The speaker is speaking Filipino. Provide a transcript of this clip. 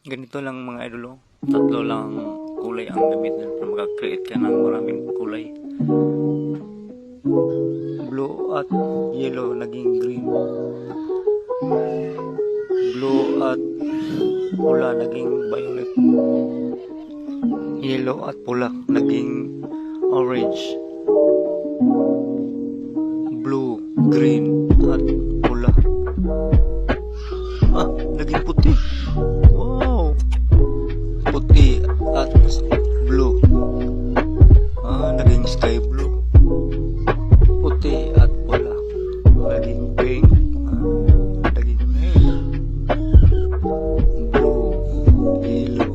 Ganito lang mga idol, oh. Tatlo lang kulay ang gamitin para maka-create ka ng maraming kulay. Blue at yellow naging green. Blue at pula naging violet. Yellow at pula naging orange. Blue, green at pula. Naging puti. Wow! Puti at blue. Naging sky blue. Puti at pula. Naging pink. Naging blue, yellow,